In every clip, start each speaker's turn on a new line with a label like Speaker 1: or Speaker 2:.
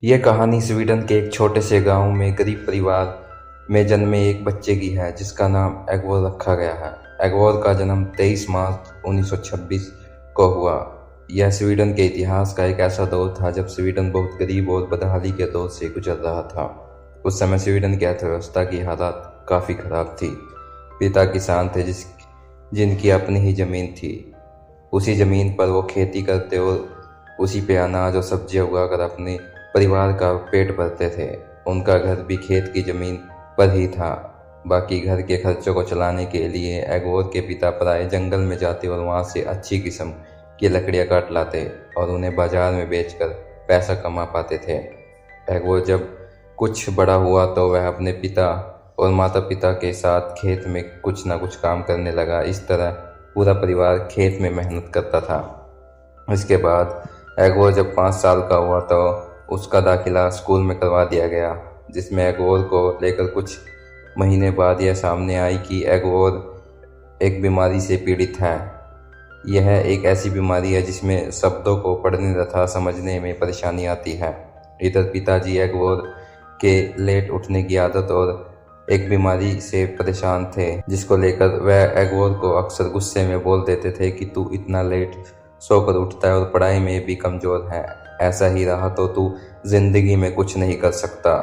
Speaker 1: ये कहानी स्वीडन के एक छोटे से गांव में गरीब परिवार में जन्मे एक बच्चे की है जिसका नाम एगोर रखा गया है। एगोर का जन्म 23 मार्च 1926 को हुआ। यह स्वीडन के इतिहास का एक ऐसा दौर था जब स्वीडन बहुत गरीब और बदहाली के दौर से गुजर रहा था। उस समय स्वीडन की अर्थव्यवस्था की हालत काफ़ी खराब थी। पिता किसान थे जिनकी अपनी ही ज़मीन थी। उसी ज़मीन पर वो खेती करते और उसी पे अनाज और सब्जियां उगाकर अपने परिवार का पेट भरते थे। उनका घर भी खेत की ज़मीन पर ही था। बाकी घर के खर्चों को चलाने के लिए एगोर के पिता प्राय जंगल में जाते और वहाँ से अच्छी किस्म की लकड़ियाँ काट लाते और उन्हें बाजार में बेचकर पैसा कमा पाते थे। एगोर जब कुछ बड़ा हुआ तो वह अपने पिता और माता पिता के साथ खेत में कुछ ना कुछ काम करने लगा। इस तरह पूरा परिवार खेत में मेहनत करता था। इसके बाद एगोर जब 5 साल का हुआ तो उसका दाखिला स्कूल में करवा दिया गया, जिसमें एगोर को लेकर कुछ महीने बाद यह सामने आई कि एगोर एक बीमारी से पीड़ित है। यह एक ऐसी बीमारी है जिसमें शब्दों को पढ़ने तथा समझने में परेशानी आती है। इधर पिताजी एगोर के लेट उठने की आदत और एक बीमारी से परेशान थे, जिसको लेकर वह एगोर को अक्सर गुस्से में बोल देते थे कि तू इतना लेट सोकर उठता है और पढ़ाई में भी कमज़ोर है। ऐसा ही रहा तो तू जिंदगी में कुछ नहीं कर सकता।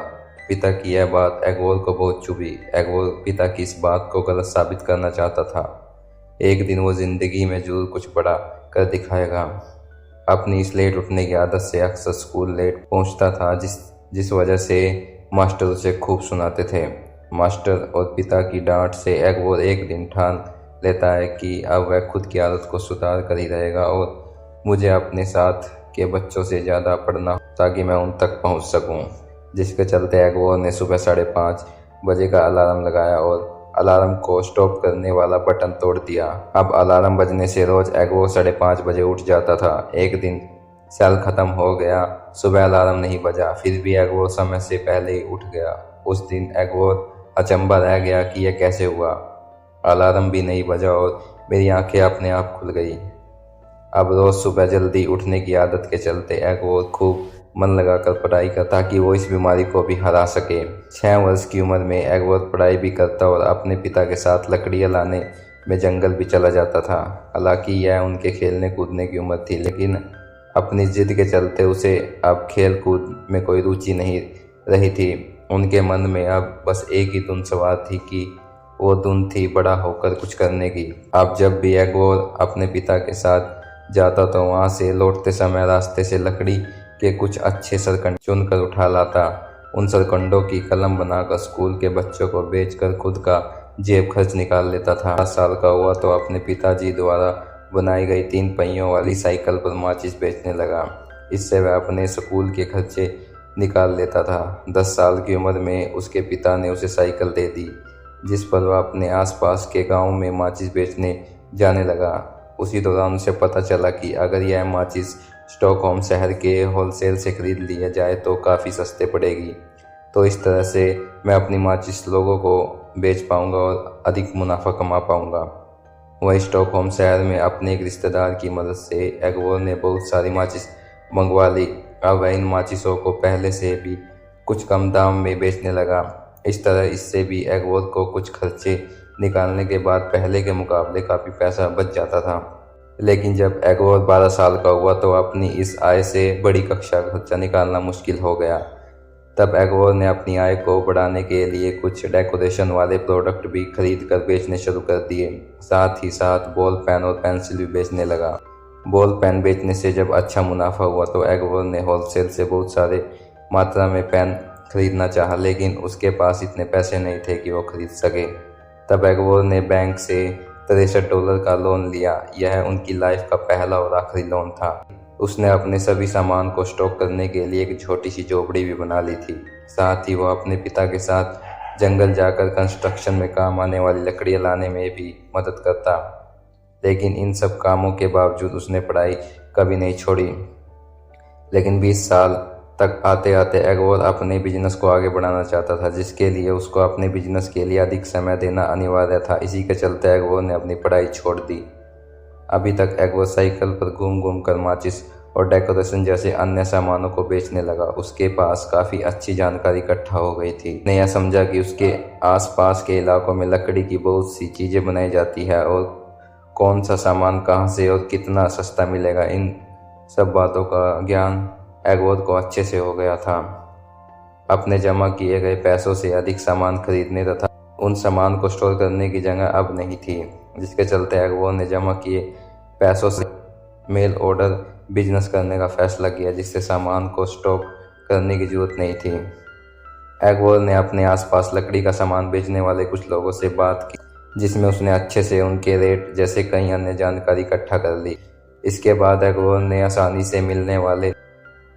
Speaker 1: पिता की यह बात एगोर को बहुत चुभी। एगोर पिता की इस बात को गलत साबित करना चाहता था। एक दिन वो जिंदगी में जरूर कुछ बड़ा कर दिखाएगा। अपनी इस लेट उठने की आदत से अक्सर स्कूल लेट पहुंचता था, जिस वजह से मास्टर उसे खूब सुनाते थे। मास्टर और पिता की डांट से एगोर एक दिन ठान लेता है कि अब वह खुद की आदत को सुधार कर ही रहेगा और मुझे अपने साथ के बच्चों से ज़्यादा पढ़ना हो ताकि मैं उन तक पहुंच सकूं। जिसके चलते एगोर ने सुबह 5:30 बजे का अलार्म लगाया और अलार्म को स्टॉप करने वाला बटन तोड़ दिया। अब अलार्म बजने से रोज एगोर 5:30 बजे उठ जाता था। एक दिन सेल खत्म हो गया, सुबह अलार्म नहीं बजा, फिर भी एगोर समय से पहले ही उठ गया। उस दिन एगोर अचंभा रह गया कि यह कैसे हुआ। अलार्म भी नहीं बजा और मेरी आंखें अपने आप खुल गई। अब रोज सुबह जल्दी उठने की आदत के चलते एगोर खूब मन लगाकर पढ़ाई करता ताकि वो इस बीमारी को भी हरा सके। 6 वर्ष की उम्र में एगोर पढ़ाई भी करता और अपने पिता के साथ लकड़ियाँ लाने में जंगल भी चला जाता था। हालांकि यह उनके खेलने कूदने की उम्र थी, लेकिन अपनी जिद के चलते उसे अब खेल कूद में कोई रुचि नहीं रही थी। उनके मन में अब बस एक ही धुन सवार थी कि वो धुन थी बड़ा होकर कुछ करने की। अब जब भी एगोर अपने पिता के साथ जाता तो वहाँ से लौटते समय रास्ते से लकड़ी के कुछ अच्छे सरकंड चुनकर उठा लाता। उन सरकंडों की कलम बनाकर स्कूल के बच्चों को बेचकर खुद का जेब खर्च निकाल लेता था। 7 साल का हुआ तो अपने पिताजी द्वारा बनाई गई 3 पहियों वाली साइकिल पर माचिस बेचने लगा। इससे वह अपने स्कूल के खर्चे निकाल लेता था। 10 साल की उम्र में उसके पिता ने उसे साइकिल दे दी, जिस पर वह अपने आसपास के गांव में माचिस बेचने जाने लगा। उसी दौरान उसे पता चला कि अगर यह माचिस स्टॉकहोम शहर के होलसेल से खरीद लिया जाए तो काफ़ी सस्ते पड़ेगी। तो इस तरह से मैं अपनी माचिस लोगों को बेच पाऊंगा और अधिक मुनाफा कमा पाऊंगा। वह स्टॉकहोम शहर में अपने एक रिश्तेदार की मदद से एगोर ने बहुत सारी माचिस मंगवा ली। अब वह इन माचिसों को पहले से भी कुछ कम दाम में बेचने लगा। इस तरह इससे भी एगोर को कुछ खर्चे निकालने के बाद पहले के मुकाबले काफ़ी पैसा बच जाता था। लेकिन जब एगोर 12 साल का हुआ तो अपनी इस आय से बड़ी कक्षा का खर्चा निकालना मुश्किल हो गया। तब एगोर ने अपनी आय को बढ़ाने के लिए कुछ डेकोरेशन वाले प्रोडक्ट भी खरीद कर बेचने शुरू कर दिए। साथ ही साथ बॉल पेन और पेंसिल भी बेचने लगा। बॉल पेन बेचने से जब अच्छा मुनाफा हुआ तो एगोर ने होलसेल से बहुत सारे मात्रा में पेन खरीदना चाहा, लेकिन उसके पास इतने पैसे नहीं थे कि वो खरीद सके। तब एगोर ने बैंक से $63 का लोन लिया। यह उनकी लाइफ का पहला और आखिरी लोन था। उसने अपने सभी सामान को स्टॉक करने के लिए एक छोटी सी झोपड़ी भी बना ली थी। साथ ही वो अपने पिता के साथ जंगल जाकर कंस्ट्रक्शन में काम आने वाली लकड़ियाँ लाने में भी मदद करता। लेकिन इन सब कामों के बावजूद उसने पढ़ाई कभी नहीं छोड़ी। लेकिन 20 साल तक आते आते एगोर अपने बिजनेस को आगे बढ़ाना चाहता था, जिसके लिए उसको अपने बिजनेस के लिए अधिक समय देना अनिवार्य था। इसी के चलते एगोर ने अपनी पढ़ाई छोड़ दी। अभी तक एगोर साइकिल पर घूम घूम कर माचिस और डेकोरेशन जैसे अन्य सामानों को बेचने लगा। उसके पास काफ़ी अच्छी जानकारी इकट्ठा हो गई थी। उसने यह समझा कि उसके आसपास के इलाकों में लकड़ी की बहुत सी चीज़ें बनाई जाती है और कौन सा सामान कहाँ से और कितना सस्ता मिलेगा, इन सब बातों का ज्ञान एगवोर को अच्छे से हो गया था। अपने जमा किए गए पैसों से अधिक सामान खरीदने तथा उन सामान को स्टोर करने की जगह अब नहीं थी, जिसके चलते एगवोर ने जमा किए पैसों से मेल ऑर्डर बिजनेस करने का फैसला किया, जिससे सामान को स्टॉक करने की जरूरत नहीं थी। एगवोर ने अपने आसपास लकड़ी का सामान बेचने वाले कुछ लोगों से बात की, जिसमें उसने अच्छे से उनके रेट जैसे कई अन्य जानकारी इकट्ठा कर ली। इसके बाद एगवोर ने आसानी से मिलने वाले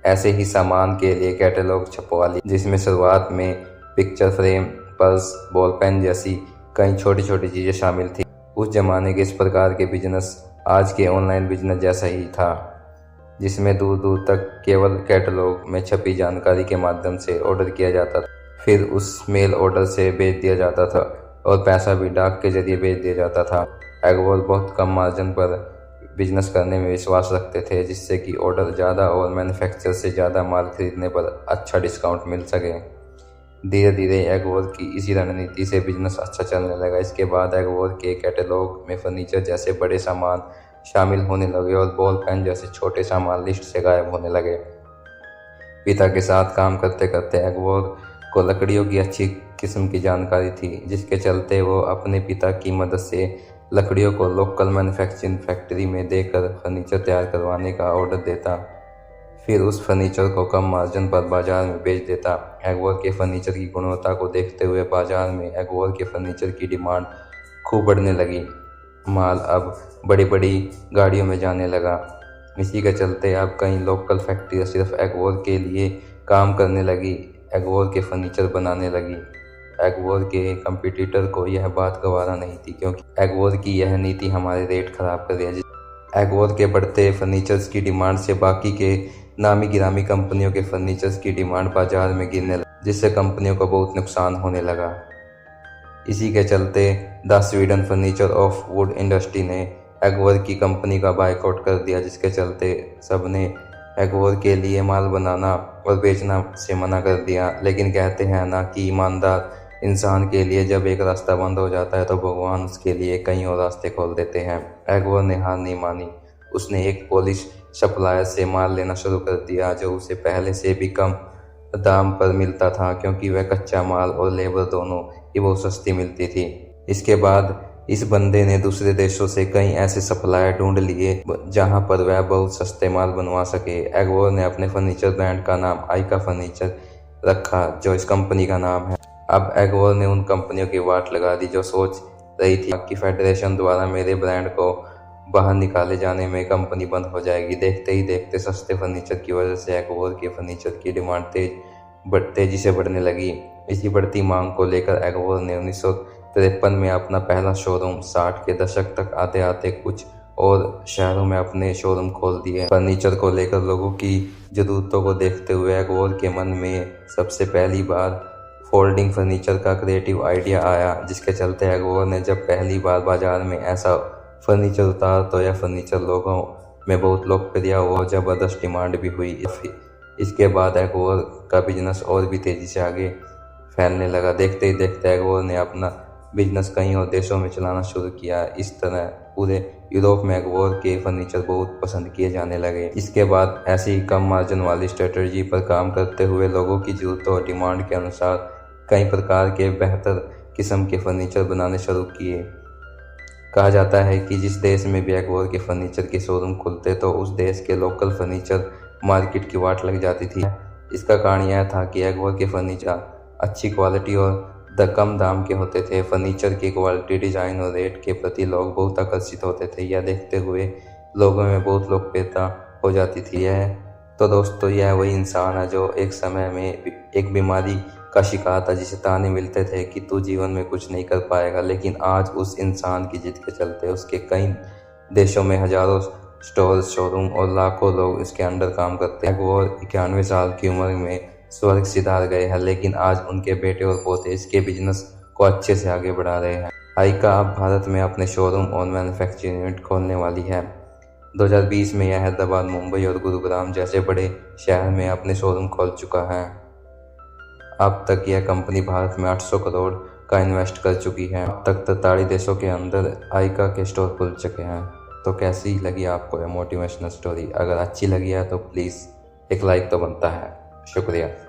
Speaker 1: ऐसे ही सामान के लिए कैटलॉग छपवा ली, जिसमें शुरुआत में picture frame, purse, ball pen जैसी कई छोटी छोटी चीज़ें शामिल थी। उस जमाने के इस प्रकार के बिजनेस आज के ऑनलाइन बिजनेस जैसा ही था, जिसमें दूर दूर तक केवल कैटलॉग में छपी जानकारी के माध्यम से ऑर्डर किया जाता था, फिर उस मेल ऑर्डर से भेज दिया जाता था और पैसा भी डाक के जरिए भेज दिया जाता था। एगवोर बहुत कम मार्जिन पर बिजनेस करने में विश्वास रखते थे, जिससे कि ऑर्डर ज़्यादा और मैन्युफैक्चरर से ज़्यादा माल खरीदने पर अच्छा डिस्काउंट मिल सके। धीरे धीरे एगवोर की इसी रणनीति से बिजनेस अच्छा चलने लगा। इसके बाद एगवोर के कैटलॉग में फर्नीचर जैसे बड़े सामान शामिल होने लगे और बॉल पेन जैसे छोटे सामान लिस्ट से गायब होने लगे। पिता के साथ काम करते करते एगवोर को लकड़ियों की अच्छी किस्म की जानकारी थी, जिसके चलते वो अपने पिता की मदद से लकड़ियों को लोकल मैन्युफैक्चरिंग फैक्ट्री में देकर फर्नीचर तैयार करवाने का ऑर्डर देता, फिर उस फर्नीचर को कम मार्जिन पर बाजार में बेच देता। एगवोर के फर्नीचर की गुणवत्ता को देखते हुए बाजार में एगवोर के फर्नीचर की डिमांड खूब बढ़ने लगी। माल अब बड़ी बड़ी गाड़ियों में जाने लगा। इसी के चलते अब कई लोकल फैक्ट्रियाँ सिर्फ एगवोर के लिए काम करने लगी, एगवोर के फर्नीचर बनाने लगी। एगवोर के कंपटीटर को यह बात गवारा नहीं थी, क्योंकि एगवोर की यह नीति हमारे रेट खराब कर दिया। एगवोर के बढ़ते फर्नीचर्स की डिमांड से बाकी के नामी गिरामी कंपनियों के फर्नीचर्स की डिमांड बाजार में गिरने लगी, जिससे कंपनियों को बहुत नुकसान होने लगा। इसी के चलते the Sweden furniture of would industry ने एगवोर की कंपनी का बायकॉट कर दिया, जिसके चलते सबने एगवोर के लिए माल बनाना और बेचना से मना कर दिया। लेकिन कहते हैं ना कि ईमानदार इंसान के लिए जब एक रास्ता बंद हो जाता है तो भगवान उसके लिए कई और रास्ते खोल देते हैं। एगवोर ने हार नहीं मानी। उसने एक पोलिश सप्लायर से माल लेना शुरू कर दिया, जो उसे पहले से भी कम दाम पर मिलता था, क्योंकि वह कच्चा माल और लेबर दोनों ही बहुत सस्ती मिलती थी। इसके बाद इस बंदे ने दूसरे देशों से कई ऐसे सप्लायर ढूंढ लिए जहां पर वह बहुत सस्ते माल बनवा सके। एगवोर ने अपने फर्नीचर ब्रांड का नाम आइका फर्नीचर रखा, जो इस कंपनी का नाम है। अब एगवोर ने उन कंपनियों की वाट लगा दी जो सोच रही थी कि फेडरेशन द्वारा मेरे ब्रांड को बाहर निकाले जाने में कंपनी बंद हो जाएगी। देखते ही देखते सस्ते फर्नीचर की वजह से एगवोर के फर्नीचर की डिमांड तेजी से बढ़ने लगी। इसी बढ़ती मांग को लेकर एगवोर ने 1953 में अपना पहला शोरूम, 60 के दशक तक आते आते कुछ और शहरों में अपने शोरूम खोल दिए। फर्नीचर को लेकर लोगों की जरूरतों को देखते हुए एगवोर के मन में सबसे पहली बार फोल्डिंग फर्नीचर का क्रिएटिव आइडिया आया, जिसके चलते एगवोर ने जब पहली बार बाजार में ऐसा फर्नीचर उतारा तो यह फर्नीचर लोगों में बहुत लोकप्रिय हुआ, जबरदस्त डिमांड भी हुई। इसके बाद एगवोर का बिजनेस और भी तेजी से आगे फैलने लगा। देखते ही देखते एगवोर ने अपना बिजनेस कई और देशों में चलाना शुरू किया। इस तरह पूरे यूरोप में एगवोर के फर्नीचर बहुत पसंद किए जाने लगे। इसके बाद ऐसी ही कम मार्जिन वाली स्ट्रेटजी पर काम करते हुए लोगों की जरूरतों और डिमांड के अनुसार कई प्रकार के बेहतर किस्म के फर्नीचर बनाने शुरू किए। कहा जाता है कि जिस देश में भी एगवोर के फर्नीचर के शोरूम खुलते तो उस देश के लोकल फर्नीचर मार्केट की वाट लग जाती थी। इसका कारण यह था कि एगवोर के फर्नीचर अच्छी क्वालिटी और कम दाम के होते थे। फर्नीचर की क्वालिटी, डिजाइन और रेट के प्रति लोग बहुत आकर्षित होते थे। यह देखते हुए लोगों में बहुत लोकप्रियता हो जाती थी। दोस्तों यह वही इंसान है जो एक समय में एक बीमारी का शिकार था, जिसे ताने मिलते थे कि तू जीवन में कुछ नहीं कर पाएगा, लेकिन आज उस इंसान की जिद के चलते उसके कई देशों में हजारों स्टोर, शोरूम और लाखों लोग इसके अंडर काम करते हैं। एगवोर 91 साल की उम्र में स्वर्ग सिधार गए हैं, लेकिन आज उनके बेटे और पोते इसके बिजनेस को अच्छे से आगे बढ़ा रहे हैं। आइका अब भारत में अपने शोरूम और मैन्युफैक्चरिंग यूनिट खोलने वाली है। 2020 में यह हैदराबाद, मुंबई और गुरुग्राम जैसे बड़े शहर में अपने शोरूम खोल चुका है। अब तक यह कंपनी भारत में 800 करोड़ का इन्वेस्ट कर चुकी है। अब तक 43 देशों के अंदर आइका के स्टोर खुल चुके हैं। तो कैसी लगी आपको यह मोटिवेशनल स्टोरी? अगर अच्छी लगी है तो प्लीज़ एक लाइक तो बनता है। शुक्रिया।